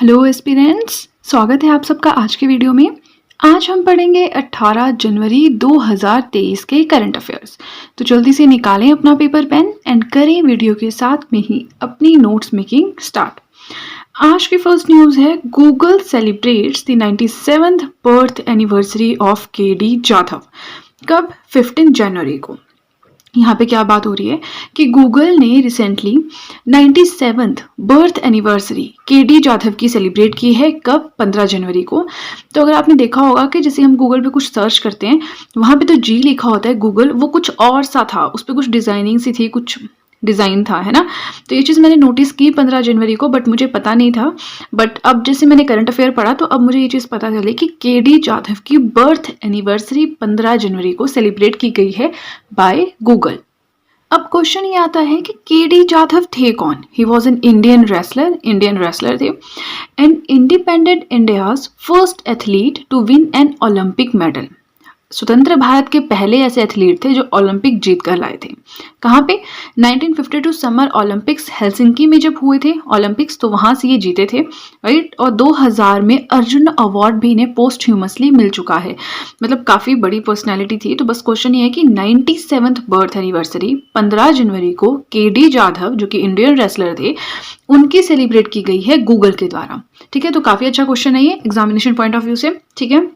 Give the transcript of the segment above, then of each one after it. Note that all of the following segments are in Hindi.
हेलो एस्पिरेंट्स, स्वागत है आप सबका आज के वीडियो में। आज हम पढ़ेंगे 18 जनवरी 2023 के करंट अफेयर्स। तो जल्दी से निकालें अपना पेपर पेन एंड करें वीडियो के साथ में ही अपनी नोट्स मेकिंग स्टार्ट। आज की फर्स्ट न्यूज़ है, Google celebrates the 97th birth anniversary of KD Jadhav. कब? 15 जनवरी को। यहाँ पे क्या बात हो रही है कि गूगल ने recently 97th birth anniversary KD Jadhav की सेलिब्रेट की है। कब? 15 जनवरी को। तो अगर आपने देखा होगा कि जैसे हम गूगल पे कुछ सर्च करते हैं, वहाँ पे तो जी लिखा होता है गूगल, वो कुछ और सा था, उस पर कुछ डिज़ाइनिंग सी थी, कुछ डिज़ाइन था, है ना। तो ये चीज़ मैंने नोटिस की 15 जनवरी को, बट मुझे पता नहीं था। बट अब जैसे मैंने करंट अफेयर पढ़ा तो अब मुझे ये चीज़ पता चली कि केडी जाधव की बर्थ एनिवर्सरी 15 जनवरी को सेलिब्रेट की गई है बाय गूगल। अब क्वेश्चन ये आता है कि केडी जाधव थे कौन? He was an Indian wrestler थे and independent India's first athlete to win an Olympic medal. स्वतंत्र भारत के पहले ऐसे एथलीट थे जो ओलंपिक जीत कर लाए थे। कहाँ पे? 1952 समर ओलंपिक्स हेलसिंकी में जब हुए थे ओलंपिक्स, तो वहां से ये जीते थे, राइट। और 2000 में अर्जुन अवार्ड भी इन्हें पोस्ट ह्यूमसली मिल चुका है। मतलब काफ़ी बड़ी पर्सनैलिटी थी। तो बस क्वेश्चन ये है कि 97th बर्थ एनिवर्सरी 15 जनवरी को केडी जाधव, जो कि इंडियन रेसलर थे, उनकी सेलिब्रेट की गई है गूगल के द्वारा। ठीक है, तो काफ़ी अच्छा क्वेश्चन है ये एग्जामिनेशन पॉइंट ऑफ व्यू से। ठीक है,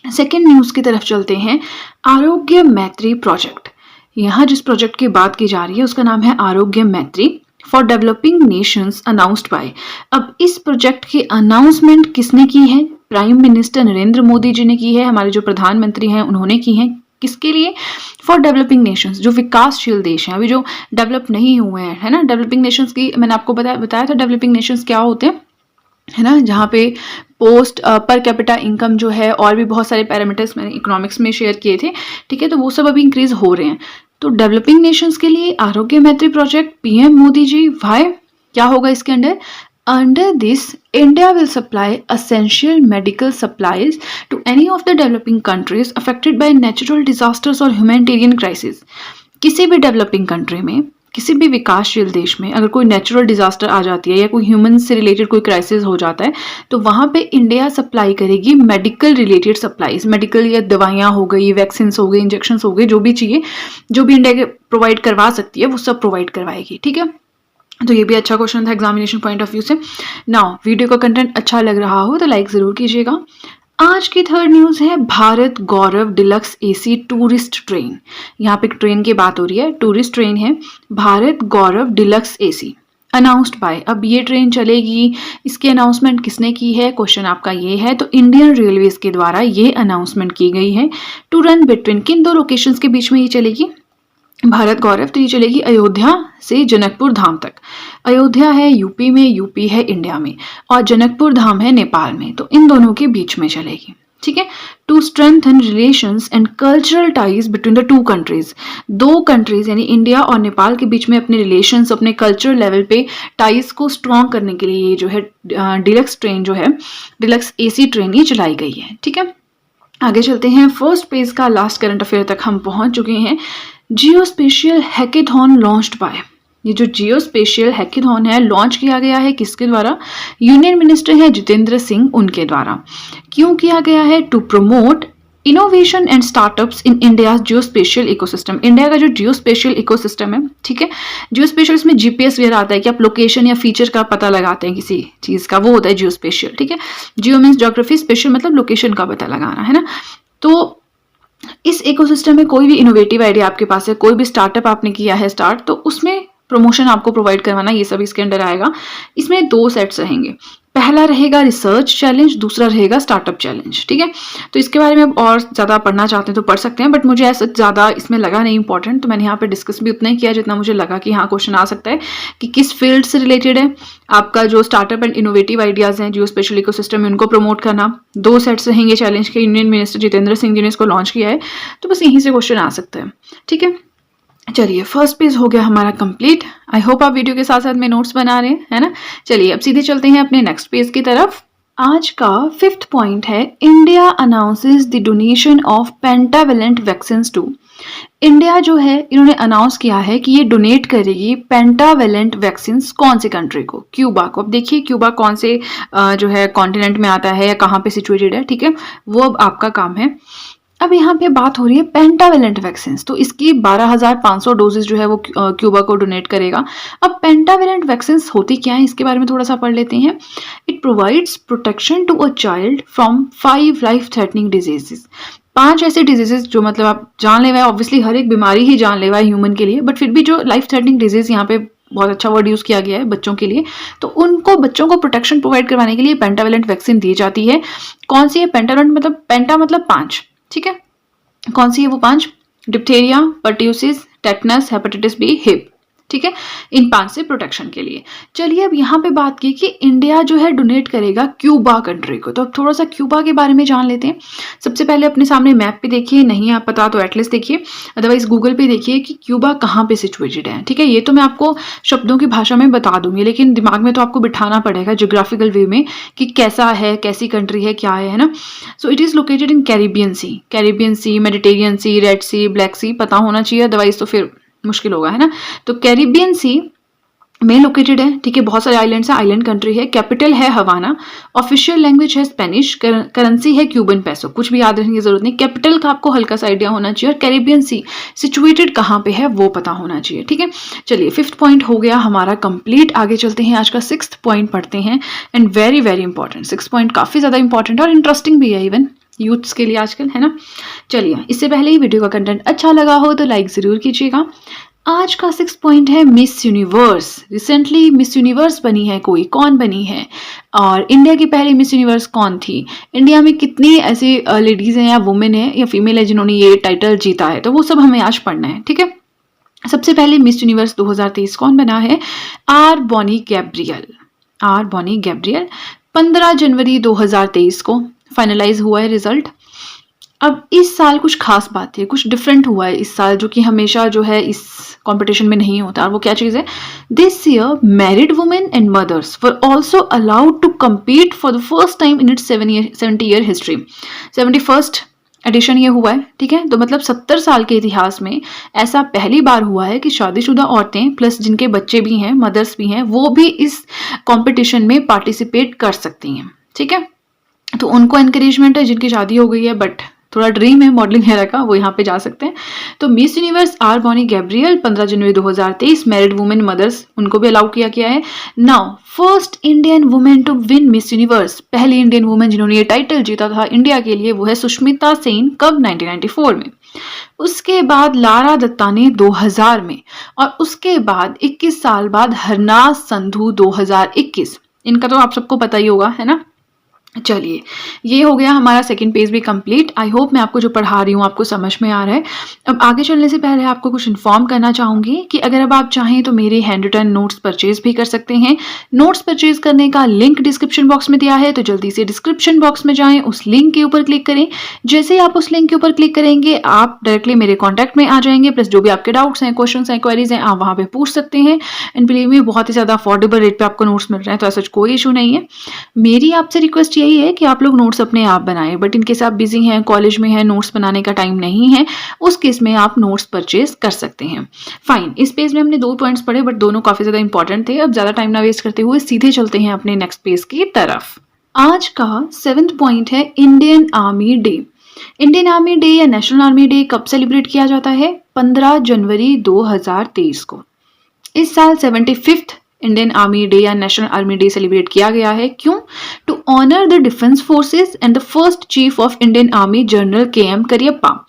सेकेंड न्यूज़ की तरफ चलते हैं। आरोग्य मैत्री प्रोजेक्ट। यहाँ जिस प्रोजेक्ट की बात की जा रही है उसका नाम है आरोग्य मैत्री for developing Nations announced by. अब इस प्रोजेक्ट की अनाउंसमेंट किसने की है? प्राइम मिनिस्टर नरेंद्र मोदी जी ने की है। हमारे जो प्रधानमंत्री हैं उन्होंने की है। किसके लिए? फॉर डेवलपिंग नेशंस, जो विकासशील देश हैं, अभी जो डेवलप नहीं हुए हैं, है ना। डेवलपिंग नेशंस की मैंने आपको बताया था डेवलपिंग नेशंस क्या होते हैं, है ना, जहाँ पे पोस्ट पर कैपिटा इनकम जो है, और भी बहुत सारे पैरामीटर्स मैंने इकोनॉमिक्स में शेयर किए थे। ठीक है, तो वो सब अभी इंक्रीज हो रहे हैं। तो डेवलपिंग नेशंस के लिए Arogya Maitri project PM Modi ji, why, क्या होगा इसके under? Under this India will supply essential medical supplies to any of the developing countries affected by natural disasters और ह्यूमैनिटेरियन क्राइसिस। किसी भी डेवलपिंग कंट्री में, किसी भी विकासशील देश में अगर कोई नेचुरल डिजास्टर आ जाती है या कोई ह्यूमन से रिलेटेड कोई क्राइसिस हो जाता है, तो वहाँ पे इंडिया सप्लाई करेगी मेडिकल रिलेटेड सप्लाईज। मेडिकल या दवाइयाँ हो गई, वैक्सीन हो गई, इंजेक्शन हो गए, जो भी चाहिए, जो भी इंडिया प्रोवाइड करवा सकती है वो सब प्रोवाइड करवाएगी। ठीक है, तो ये भी अच्छा क्वेश्चन था एग्जामिनेशन पॉइंट ऑफ व्यू से। नाउ वीडियो का कंटेंट अच्छा लग रहा हो तो लाइक ज़रूर कीजिएगा। आज की थर्ड न्यूज़ है भारत गौरव डिलक्स एसी टूरिस्ट ट्रेन। यहाँ पे एक ट्रेन की बात हो रही है, टूरिस्ट ट्रेन है भारत गौरव डिलक्स एसी, अनाउंस्ड बाय। अब ये ट्रेन चलेगी, इसकी अनाउंसमेंट किसने की है? क्वेश्चन आपका ये है। तो इंडियन रेलवेज के द्वारा ये अनाउंसमेंट की गई है। टू रन बिटवीन, किन दो लोकेशंस के बीच में ये चलेगी भारत गौरव? तो ये चलेगी अयोध्या से जनकपुर धाम तक। अयोध्या है यूपी में, यूपी है इंडिया में, और जनकपुर धाम है नेपाल में। तो इन दोनों के बीच में चलेगी। ठीक है, to strengthen relations and cultural ties between the two countries. दो कंट्रीज यानी इंडिया और नेपाल के बीच में अपने रिलेशंस, अपने कल्चरल लेवल पे टाइज को स्ट्रॉन्ग करने के लिए ये जो है डिलक्स ट्रेन जो है, डिलक्स एसी ट्रेन ये चलाई गई है। ठीक है, आगे चलते हैं। फर्स्ट पेज का लास्ट करंट अफेयर तक हम पहुंच चुके हैं। जियो स्पेशियल हैकेथॉन लॉन्च्ड बाय। ये जो जियो स्पेशियल हैकेथॉन है लॉन्च किया गया है किसके द्वारा? यूनियन मिनिस्टर है जितेंद्र सिंह, उनके द्वारा। क्यों किया गया है? To promote innovation and startups in India geo spatial ecosystem. India का जो जियो स्पेशियल इकोसिस्टम है, ठीक है, जियो स्पेशियल इसमें जीपीएस वगैरह आता है कि आप लोकेशन या फीचर का पता लगाते हैं किसी चीज़ का, वो होता है जियो स्पेशियल। ठीक है, जियो मीन्स ज्योग्राफी, स्पेशल मतलब लोकेशन का पता लगाना, है ना। तो इस इकोसिस्टम में कोई भी इनोवेटिव आइडिया आपके पास है, कोई भी स्टार्टअप आपने किया है स्टार्ट, तो उसमें प्रमोशन आपको प्रोवाइड करवाना, ये सब इसके अंडर आएगा। इसमें दो सेट्स रहेंगे, पहला रहेगा रिसर्च चैलेंज, दूसरा रहेगा स्टार्टअप चैलेंज। ठीक है, तो इसके बारे में आप और ज़्यादा पढ़ना चाहते हैं तो पढ़ सकते हैं, बट मुझे ऐसा ज़्यादा इसमें लगा नहीं इंपॉर्टेंट, तो मैंने यहाँ पे डिस्कस भी उतना ही किया जितना मुझे लगा कि हाँ क्वेश्चन आ सकता है कि किस फील्ड से रिलेटेड है आपका जो स्टार्टअप एंड इनोवेटिव आइडियाज़ हैं जियो स्पेशल इकोसिस्टम में, उनको प्रमोट करना। दो सेट्स रहेंगे चैलेंज के, यूनियन मिनिस्टर जितेंद्र सिंह जी ने इसको लॉन्च किया है, तो बस यहीं से क्वेश्चन आ सकता है। ठीक है, चलिए फर्स्ट पेज हो गया हमारा कंप्लीट। आई होप आप वीडियो के साथ साथ में नोट्स बना रहे हैं, है ना। चलिए अब सीधे चलते हैं अपने नेक्स्ट पेज की तरफ। आज का फिफ्थ पॉइंट है, India announces the donation of pentavalent vaccines to India जो है इन्होंने अनाउंस किया है कि ये डोनेट करेगी पेंटावेलेंट वैक्सीन कौन से कंट्री को? क्यूबा को। अब देखिए क्यूबा कौन से जो है कॉन्टिनेंट में आता है या कहाँ पे सिचुएटेड है, ठीक है, वो अब आपका काम है। अब यहाँ पे बात हो रही है पेंटावेलेंट वैक्सीन, तो इसकी 12,500 डोजेज जो है वो क्यूबा को डोनेट करेगा। अब पेंटावेलेंट वैक्सीन होती क्या है इसके बारे में थोड़ा सा पढ़ लेते हैं। It provides protection to a child from 5 life threatening diseases. 5 ऐसे डिजीजेस जो मतलब आप जानलेवा है, ऑब्वियसली हर एक बीमारी ही जानलेवा है ह्यूमन के लिए, बट फिर भी जो लाइफ थ्रेटनिंग डिजीज यहाँ पे बहुत अच्छा वर्ड यूज किया गया है बच्चों के लिए, तो उनको बच्चों को प्रोटेक्शन प्रोवाइड करवाने के लिए पेंटावेलेंट वैक्सीन दी जाती है। कौन सी है? पेंटावेलेंट मतलब पेंटा मतलब 5, ठीक है। कौन सी है वो 5? Diphtheria, pertussis, tetanus, hepatitis B, hip, ठीक है, इन 5 से प्रोटेक्शन के लिए। चलिए अब यहाँ पे बात की कि इंडिया जो है डोनेट करेगा क्यूबा कंट्री को, तो अब थोड़ा सा क्यूबा के बारे में जान लेते हैं। सबसे पहले अपने सामने मैप पे देखिए, नहीं आप पता तो एटलीस्ट देखिए, अदरवाइज गूगल पे देखिए कि क्यूबा कहाँ पे सिचुएटेड है, ठीक है। ये तो मैं आपको शब्दों की भाषा में बता दूंगी, लेकिन दिमाग में तो आपको बिठाना पड़ेगा जियोग्राफिकल वे में कि कैसा है, कैसी कंट्री है, क्या है ना। So it is located in Caribbean sea, Mediterranean sea, red sea, black sea पता होना चाहिए, अदरवाइज तो फिर मुश्किल होगा, है ना। तो कैरिबियन सी में लोकेटेड है, ठीक है। बहुत सारे आइलैंड्स हैं, आइलैंड कंट्री है। कैपिटल है हवाना। ऑफिशियल लैंग्वेज है स्पेनिश। करेंसी है क्यूबन पैसो। कुछ भी याद रखने की जरूरत नहीं, कैपिटल का आपको हल्का सा आइडिया होना चाहिए, और कैरिबियन सी सिचुएटेड कहाँ पे है वो पता होना चाहिए, ठीक है। चलिए 5th पॉइंट हो गया हमारा कंप्लीट। आगे चलते हैं, आज का 6th पॉइंट पढ़ते हैं, and very very important. 6th point काफी ज्यादा इंपॉर्टेंट और इंटरेस्टिंग भी है इवन यूथ्स के लिए आजकल, है ना। चलिए इससे पहले ही वीडियो का कंटेंट अच्छा लगा हो तो लाइक जरूर कीजिएगा। आज का 6th पॉइंट है miss universe. Recently miss universe बनी है कोई, कौन बनी है, और इंडिया की पहली मिस यूनिवर्स कौन थी, इंडिया में कितनी ऐसी लेडीज हैं या वुमेन है या फीमेल है जिन्होंने ये टाइटल जीता है, तो वो सब हमें आज पढ़ना है, ठीक है। सबसे पहले मिस यूनिवर्स 2023 कौन बना है? Are Bonny Gabriel. 15 जनवरी 2023 को फाइनलाइज हुआ है रिजल्ट। अब इस साल कुछ खास बात है, कुछ डिफरेंट हुआ है इस साल, जो कि हमेशा जो है इस कंपटीशन में नहीं होता, और वो क्या चीज़ है? This year married women and mothers were also allowed to compete for the first time in its 70 year history. 71st edition ये हुआ है, ठीक है। तो मतलब 70 साल के इतिहास में ऐसा पहली बार हुआ है कि शादीशुदा औरतें प्लस जिनके बच्चे भी हैं, मदर्स भी हैं, वो भी इस कॉम्पिटिशन में पार्टिसिपेट कर सकती हैं, ठीक है। तो उनको एनकरेजमेंट है, जिनकी शादी हो गई है बट थोड़ा ड्रीम है मॉडलिंग वगैरह का, वो यहाँ पे जा सकते हैं। तो Miss Universe R Bonny Gabriel 15 जनवरी 2023, मैरिड वुमेन मदर्स उनको भी अलाउ किया गया है। Now first Indian women to win Miss Universe, पहली इंडियन वुमेन जिन्होंने ये टाइटल जीता था इंडिया के लिए, वो है सुष्मिता सेन। कब? 1994 में। उसके बाद लारा दत्ता ने 2000 में, और उसके बाद 21 साल बाद हरनाज संधू 2021। इनका तो आप सबको पता ही होगा, है ना। चलिए ये हो गया हमारा 2nd पेज भी कंप्लीट। आई होप मैं आपको जो पढ़ा रही हूँ आपको समझ में आ रहा है। अब आगे चलने से पहले आपको कुछ इन्फॉर्म करना चाहूँगी कि अगर अब आप चाहें तो मेरे हैंड रिटन नोट्स परचेज भी कर सकते हैं। नोट्स परचेज करने का लिंक डिस्क्रिप्शन बॉक्स में दिया है, तो जल्दी से डिस्क्रिप्शन बॉक्स में जाएँ, उस लिंक के ऊपर क्लिक करें। जैसे ही आप उस लिंक के ऊपर क्लिक करेंगे आप डायरेक्टली मेरे कॉन्टैक्ट में आ जाएंगे, प्लस जो भी आपके डाउट्स हैं, क्वेश्चन हैं, क्वेरीज हैं, आप वहाँ पे पूछ सकते हैं। एंड बिलीव मी बहुत ही ज़्यादा अफोर्डेबल रेट पर आपको नोट्स मिल रहे हैं, तो ऐसा कोई इशू नहीं है। मेरी आपसे रिक्वेस्ट यही है कि आप लोग नोट्स अपने आप बनाएं, बट इनकेस आप बिजी हैं, कॉलेज में हैं, नोट्स बनाने का टाइम नहीं है, उस केस में आप नोट्स परचेज कर सकते हैं। फाइन, इस पेज में हमने 2 पॉइंट्स पढ़े, बट दोनों काफी ज्यादा इंपॉर्टेंट थे। अब ज्यादा टाइम ना वेस्ट करते हुए सीधे चलते हैं अपने नेक्स्ट पेज की तरफ। आज का 7th पॉइंट है Indian army day. Indian army day या नेशनल आर्मी डे कब सेलिब्रेट किया जाता है? 15 जनवरी 2023 को। इस साल 75th इंडियन आर्मी डे या नेशनल आर्मी डे सेलिब्रेट किया गया है। क्यों? To honour the defence forces and the first chief of Indian army general KM Cariappa.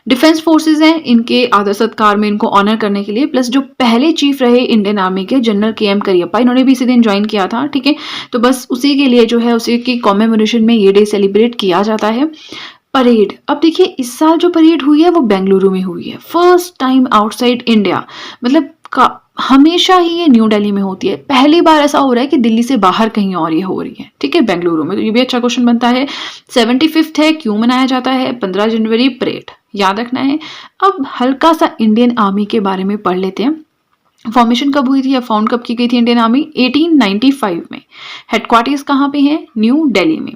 Defence forces हैं, इनके आदर सत्कार में इनको ऑनर करने के लिए, प्लस जो पहले चीफ रहे इंडियन आर्मी के जनरल KM करियप्पा, इन्होंने भी इसी दिन ज्वाइन किया था, ठीक है। तो बस उसी के लिए जो है उसी की कॉमेमोरेशन में ये डे सेलिब्रेट किया जाता है। परेड, अब देखिए इस साल जो परेड हुई है वो बेंगलुरु में हुई है, फर्स्ट टाइम आउटसाइड इंडिया। मतलब हमेशा ही ये न्यू दिल्ली में होती है, पहली बार ऐसा हो रहा है कि दिल्ली से बाहर कहीं और ये हो रही है, ठीक है, बेंगलुरु में। तो ये भी अच्छा क्वेश्चन बनता है। 75th है, क्यों मनाया जाता है? 15 जनवरी परेड याद रखना है। अब हल्का सा इंडियन आर्मी के बारे में पढ़ लेते हैं। फॉर्मेशन कब हुई थी या फाउंड कब की गई थी इंडियन आर्मी? 1895 में। हेडक्वार्टर्स कहाँ पे है? न्यू दिल्ली में।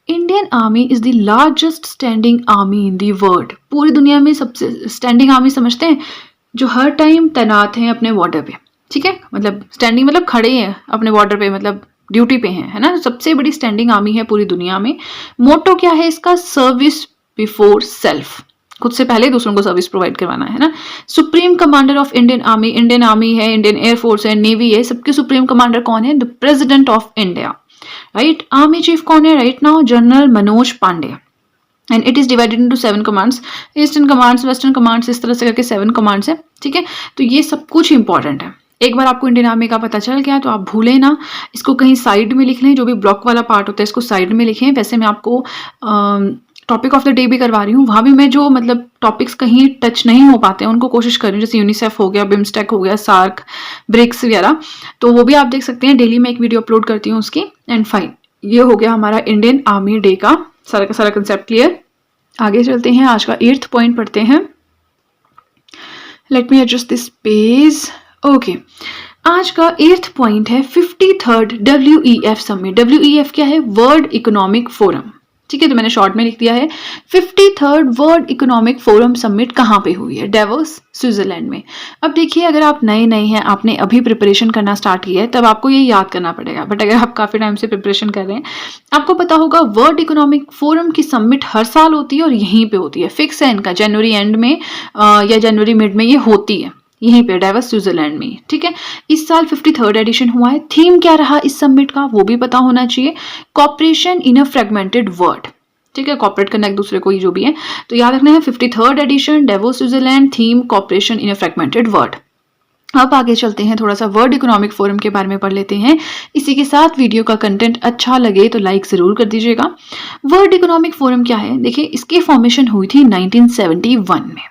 Indian army is the largest standing army in the world. पूरी दुनिया में सबसे स्टैंडिंग आर्मी समझते हैं जो हर टाइम तैनात हैं अपने बॉर्डर पे, ठीक है, मतलब स्टैंडिंग मतलब खड़े हैं अपने बॉर्डर पे, मतलब ड्यूटी पे हैं, है ना। सबसे बड़ी स्टैंडिंग आर्मी है पूरी दुनिया में। मोटो क्या है इसका? सर्विस बिफोर सेल्फ, खुद से पहले दूसरों को सर्विस प्रोवाइड करवाना है ना। Supreme commander of Indian army है, इंडियन एयरफोर्स है, नेवी है, सबके सुप्रीम कमांडर कौन है? The president of India, right. Army chief कौन है right now? General Manoj Pande. And it is divided into 7 commands, eastern commands, western commands, इस तरह से करके 7 कमांड्स है, ठीक है। तो ये सब कुछ इंपॉर्टेंट है। एक बार आपको इंडियन आर्मी का पता चल गया तो आप भूलें ना, इसको कहीं साइड में लिख लें, जो भी ब्लॉक वाला पार्ट होता है इसको साइड में लिखें। वैसे मैं आपको टॉपिक ऑफ द डे भी करवा रही हूँ, वहाँ भी मैं जो मतलब टॉपिक्स कहीं टच नहीं हो पाते हैं उनको कोशिश कर रही हूँ, जैसे यूनिसेफ हो गया, बिम्स्टेक हो गया, सार्क, ब्रिक्स वगैरह, तो वो भी आप देख सकते हैं। डेली मैं एक वीडियो अपलोड करती हूँ उसकी। एंड फाइन, ये हो गया हमारा इंडियन आर्मी डे का सारा कंसेप्ट क्लियर। आगे चलते हैं, आज का 8th पॉइंट पढ़ते हैं। Let me adjust this page. Okay, आज का 8th पॉइंट है 53rd WEF समिट। WEF क्या है? वर्ल्ड इकोनॉमिक फोरम, ठीक है, तो मैंने शॉर्ट में लिख दिया है। 53rd world economic forum summit कहाँ पे हुई है? डेवोस, स्विट्जरलैंड में। अब देखिए, अगर आप नए हैं, आपने अभी प्रिपरेशन करना स्टार्ट किया है, तब आपको ये याद करना पड़ेगा। बट अगर आप काफी टाइम से प्रिपरेशन कर रहे हैं, आपको पता होगा वर्ल्ड इकोनॉमिक फोरम की समिट हर साल होती है और यहीं पे होती है, फिक्स है इनका, जनवरी एंड में या जनवरी मिड में ये होती है, यहीं पे डेवोस स्विट्जरलैंड में, ठीक है। इस साल 53rd एडिशन हुआ है। थीम क्या रहा इस समिट का वो भी पता होना चाहिए। Corporation in a fragmented world, ठीक है, कॉपरेट करना एक दूसरे को, ही जो भी है, तो याद रखना है 53rd edition, Davos Switzerland, theme cooperation in a fragmented world. अब आगे चलते हैं, थोड़ा सा वर्ल्ड इकोनॉमिक फोरम के बारे में पढ़ लेते हैं। इसी के साथ वीडियो का कंटेंट अच्छा लगे तो लाइक जरूर कर दीजिएगा। वर्ल्ड इकोनॉमिक फोरम क्या है? देखिए, इसकी फॉर्मेशन हुई थी 1971 में,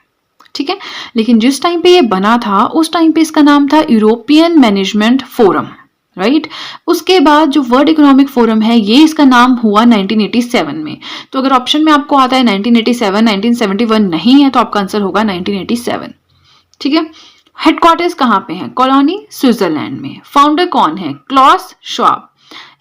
ठीक है, लेकिन जिस टाइम पे ये बना था उस टाइम पे इसका नाम था यूरोपियन मैनेजमेंट फोरम, राइट। उसके बाद जो वर्ल्ड इकोनॉमिक फोरम है ये इसका नाम हुआ 1987 में। तो अगर ऑप्शन में आपको आता है 1987, 1971 नहीं है, तो आपका आंसर होगा 1987, ठीक है। हेडक्वार्टर्स कहाँ पे है? कॉलोनी, स्विट्जरलैंड में। फाउंडर कौन है? Klaus Schwab.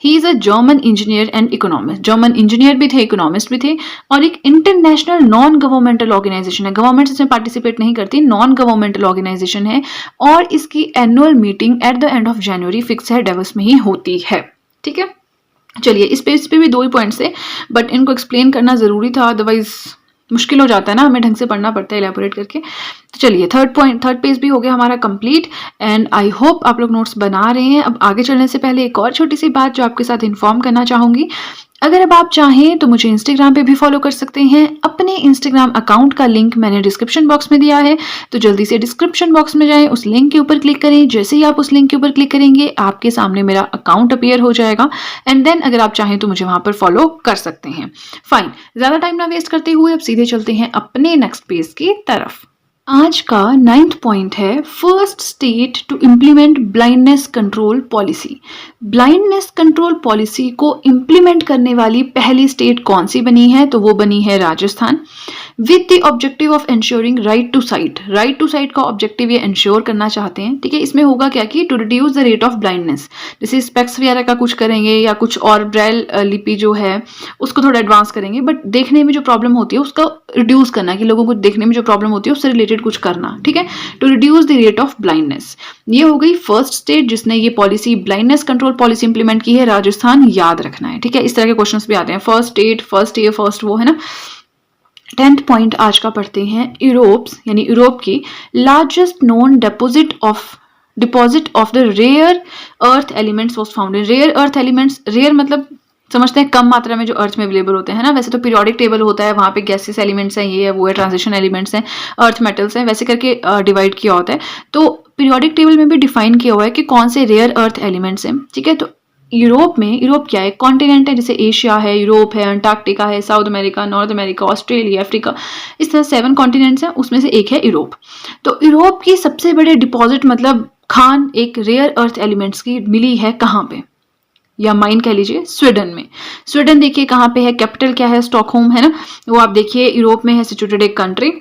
He is a German engineer and economist, German engineer भी थे, इकोनॉमिस्ट भी थे, और एक इंटरनेशनल नॉन गवर्नमेंटल ऑर्गेनाइजेशन है। गवर्नमेंट इसमें पार्टिसिपेट नहीं करती, नॉन गवर्नमेंटल ऑर्गेनाइजेशन है, और इसकी annual meeting at the end of January fix है, डेवोस में ही होती है, ठीक है। चलिए, इस पेज पे भी 2 ही पॉइंट्स थे, बट इनको एक्सप्लेन करना जरूरी था, अदरवाइज मुश्किल हो जाता है ना, हमें ढंग से पढ़ना पड़ता है इलेबोरेट करके। तो चलिए, थर्ड पेज भी हो गया हमारा कंप्लीट, एंड आई होप आप लोग नोट्स बना रहे हैं। अब आगे चलने से पहले एक और छोटी सी बात जो आपके साथ इन्फॉर्म करना चाहूंगी। अगर अब आप चाहें तो मुझे इंस्टाग्राम पे भी फॉलो कर सकते हैं। अपने इंस्टाग्राम अकाउंट का लिंक मैंने डिस्क्रिप्शन बॉक्स में दिया है, तो जल्दी से डिस्क्रिप्शन बॉक्स में जाएं, उस लिंक के ऊपर क्लिक करें। जैसे ही आप उस लिंक के ऊपर क्लिक करेंगे आपके सामने मेरा अकाउंट अपीयर हो जाएगा, एंड देन अगर आप चाहें तो मुझे वहां पर फॉलो कर सकते हैं। फाइन, ज्यादा टाइम ना वेस्ट करते हुए अब सीधे चलते हैं अपने नेक्स्ट पेज की तरफ। आज का 9th पॉइंट है first state to implement blindness control policy. Blindness control policy को इम्प्लीमेंट करने वाली पहली स्टेट कौन सी बनी है? तो वो बनी है Rajasthan, with the objective of ensuring right to sight. Right to sight का ऑब्जेक्टिव ये इंश्योर करना चाहते हैं, ठीक है। इसमें होगा क्या कि to reduce the rate of blindness, जैसे स्पेक्स वगैरह का कुछ करेंगे या कुछ और, ब्रेल लिपि जो है उसको थोड़ा एडवांस करेंगे, बट देखने में जो प्रॉब्लम होती है उसका रिड्यूस करना, कि लोगों को देखने में जो प्रॉब्लम होती है उससे रिलेटेड कुछ करना, ठीक है, to reduce the rate of blindness. ये हो गई फर्स्ट स्टेट जिसने ये policy, blindness control policy implement की है, राजस्थान, याद रखना है, ठीक है। इस तरह के क्वेश्चंस भी आते हैं, first state, first year, first वो, है ना। 10th पॉइंट आज का पढ़ते हैं। यूरोप की largest known deposit of the rare earth elements was found in. Rare earth elements, rare मतलब समझते हैं कम मात्रा में जो अर्थ में अवेलेबल होते हैं ना। वैसे तो पीरियोडिक टेबल होता है, वहां पे गैसेस एलिमेंट्स हैं, ये है वो है, ट्रांजिशन एलिमेंट्स हैं, अर्थ मेटल्स हैं, वैसे करके डिवाइड किया होता है। तो पीरियोडिक टेबल में भी डिफाइन किया हुआ है कि कौन से रेयर अर्थ एलिमेंट्स हैं, ठीक है। तो यूरोप क्या है? कॉन्टिनेंट है, जैसे एशिया है, यूरोप है, अंटार्कटिका है, south America, north America, Australia, Africa, इस तरह 7 कॉन्टिनेंट्स हैं, उसमें से एक है यूरोप। तो यूरोप की सबसे बड़े डिपॉजिट मतलब खान एक रेयर अर्थ एलिमेंट्स की मिली है कहाँ पे, या माइन कह लीजिए, स्वीडन में। स्वीडन देखिए कहाँ पे है, कैपिटल क्या है? स्टॉकहोम, है ना। वो आप देखिए यूरोप में है सिचुएटेड एक कंट्री,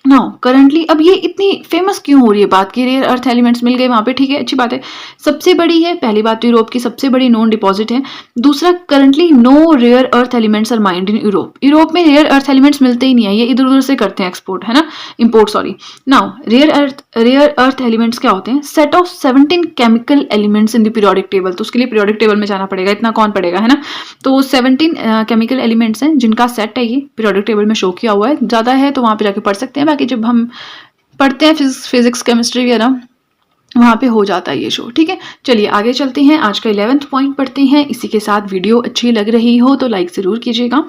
नाउ करंटली अब ये इतनी फेमस क्यों हो रही है बात की रेयर अर्थ एलिमेंट्स मिल गए वहां पे, ठीक है, अच्छी बात है, सबसे बड़ी है, पहली बात तो यूरोप की सबसे बड़ी नोन डिपॉजिट है। दूसरा, currently no rare earth elements are mined in Europe, Europe में रेयर अर्थ एलिमेंट्स मिलते ही नहीं है, ये इधर उधर से करते हैं एक्सपोर्ट, है ना, import sorry. Now rare earth elements क्या होते हैं? Set of 17 chemical elements in the periodic table, तो उसके लिए पीरियोडिक टेबल में जाना पड़ेगा, इतना कौन पड़ेगा, है ना। तो 17 केमिकल एलिमेंट्स हैं जिनका सेट है, ये पीरियोडिक टेबल में शो किया हुआ है, ज्यादा है तो वहां पे जाके पढ़ सकते हैं, बाकी जब हम पढ़ते हैं फिजिक्स केमिस्ट्री वगैरह वहां पे हो जाता है ये शो, ठीक है। चलिए आगे चलते हैं, आज का 11th पॉइंट पढ़ते हैं। इसी के साथ वीडियो अच्छी लग रही हो तो लाइक जरूर कीजिएगा।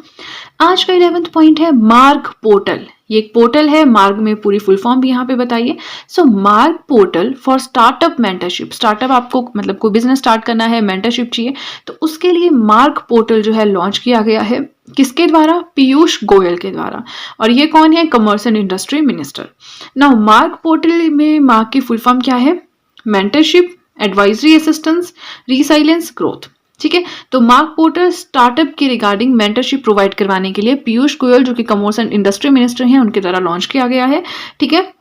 आज का 11th पॉइंट है मार्ग पोर्टल। ये एक पोर्टल है, मार्ग में पूरी फुल फॉर्म भी यहाँ पे बताइए। सो मार्ग portal for startup mentorship, startup आपको मतलब कोई बिजनेस स्टार्ट करना है, मेंटरशिप चाहिए, तो उसके लिए मार्ग पोर्टल जो है लॉन्च किया गया है, किसके द्वारा? पीयूष गोयल के द्वारा। और ये कौन है? Commerce and industry minister. Now मार्ग पोर्टल में मार्ग की फुल फॉर्म क्या है? Mentorship, advisory assistance, resilience, growth, ठीक है। तो मार्ग पोर्टल स्टार्टअप की रिगार्डिंग मेंटरशिप प्रोवाइड करवाने के लिए पीयूष गोयल जो कि कॉमर्स एंड इंडस्ट्री मिनिस्टर हैं उनके द्वारा लॉन्च किया गया है, ठीक है।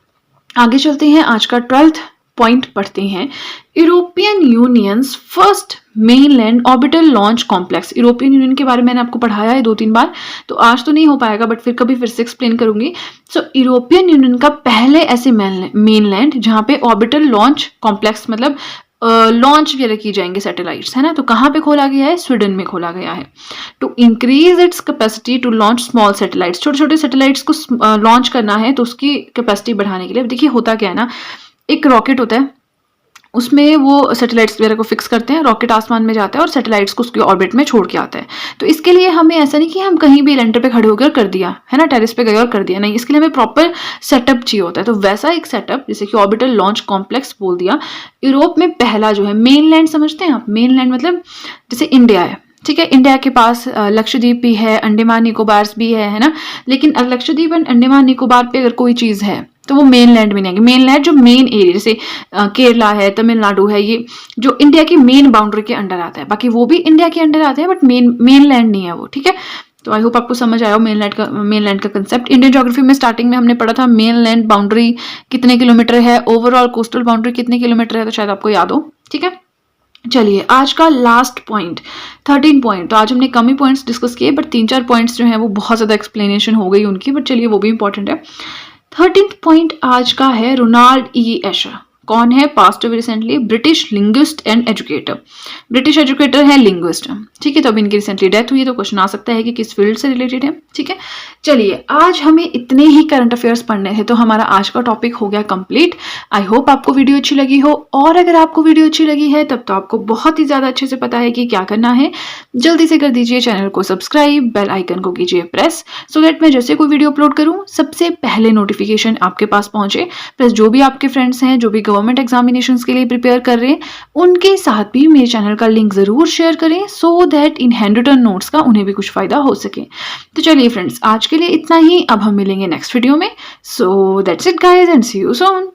आगे चलते हैं, आज का 12th पॉइंट पढ़ते हैं। European unions first mainland orbital launch complex. European union के बारे में मैंने आपको पढ़ाया है 2-3 बार, तो आज तो नहीं हो पाएगा बट फिर से एक्सप्लेन करूंगी। सो यूरोपियन यूनियन का पहले ऐसे मेनलैंड जहां पे ऑर्बिटल लॉन्च कॉम्प्लेक्स मतलब लॉन्च वगैरह की जाएंगे सैटेलाइट्स, है ना, तो कहाँ पे खोला गया है? स्वीडन में खोला गया है। To increase its capacity to launch small satellites, छोटे छोटे सैटेलाइट्स को लॉन्च करना है, तो उसकी कैपेसिटी बढ़ाने के लिए। देखिए होता क्या है ना, एक रॉकेट होता है, उसमें वो सैटेलाइट्स वगैरह को फिक्स करते हैं, रॉकेट आसमान में जाता है और सैटेलाइट्स को उसकी ऑर्बिट में छोड़ के आता है। तो इसके लिए हमें ऐसा नहीं कि हम कहीं भी लैंडर पे खड़े होकर कर दिया, है ना, टेरिस पे गए और कर दिया, नहीं, इसके लिए हमें प्रॉपर सेटअप चाहिए होता है। तो वैसा एक सेटअप जैसे कि ऑर्बिटल लॉन्च कॉम्प्लेक्स बोल दिया, यूरोप में पहला जो है मेनलैंड, समझते हैं आप, मेनलैंड मतलब जैसे इंडिया है, ठीक है, इंडिया के पास लक्षद्वीप भी है, अंडमान निकोबार भी है ना, लेकिन लक्षद्वीप एंड अंडमान निकोबार पे अगर कोई चीज है तो वो मेनलैंड में नहीं आएगी। मेनलैंड जो मेन एरिया जैसे केरला है, तमिलनाडु है, ये जो इंडिया की मेन बाउंड्री के अंडर आता है, बाकी वो भी इंडिया के अंडर आते हैं बट मेनलैंड नहीं है वो, ठीक है। तो आई होप आपको समझ आया हो मेनलैंड का कंसेप्ट। इंडियन ज्योग्राफी में स्टार्टिंग में हमने पढ़ा था मेनलैंड बाउंड्री कितने किलोमीटर है, ओवरऑल कोस्टल बाउंड्री कितने किलोमीटर है, तो शायद आपको याद हो, ठीक है। चलिए आज का लास्ट पॉइंट 13 पॉइंट, तो आज हमने कम ही पॉइंट्स डिस्कस किए बट 3-4 पॉइंट्स जो हैं वो बहुत ज़्यादा एक्सप्लेनेशन हो गई उनकी, बट चलिए वो भी इंपॉर्टेंट है। 13th पॉइंट आज का है रोनाल्ड ई एशर। कौन है? Past recently, British linguist and educator, British educator है, लिंग्विस्ट, ठीक है। तो अभी इनकी रिसेंटली डेथ हुई है, तो क्वेश्चन आ सकता है कि किस फील्ड से रिलेटेड है, ठीक है। चलिए आज हमें इतने ही करंट अफेयर्स पढ़ने थे, तो हमारा आज का टॉपिक हो गया कंप्लीट। आई होप आपको वीडियो अच्छी लगी हो, और अगर आपको वीडियो अच्छी लगी है तब तो आपको बहुत ही ज्यादा अच्छे से पता है कि क्या करना है। जल्दी से कर दीजिए चैनल को सब्सक्राइब, बेल आइकन को कीजिए प्रेस, सो दैट मैं जैसे कोई वीडियो अपलोड करूं सबसे पहले नोटिफिकेशन आपके पास पहुंचे। प्लस जो भी आपके फ्रेंड्स हैं जो भी गवर्नमेंट एग्जामिनेशंस के लिए प्रिपेयर कर रहे हैं उनके साथ भी मेरे चैनल का लिंक जरूर शेयर करें, so that in hand written notes का उन्हें भी कुछ फायदा हो सके। तो चलिए फ्रेंड्स, आज के लिए इतना ही, अब हम मिलेंगे नेक्स्ट वीडियो में। So that's it guys and see you soon.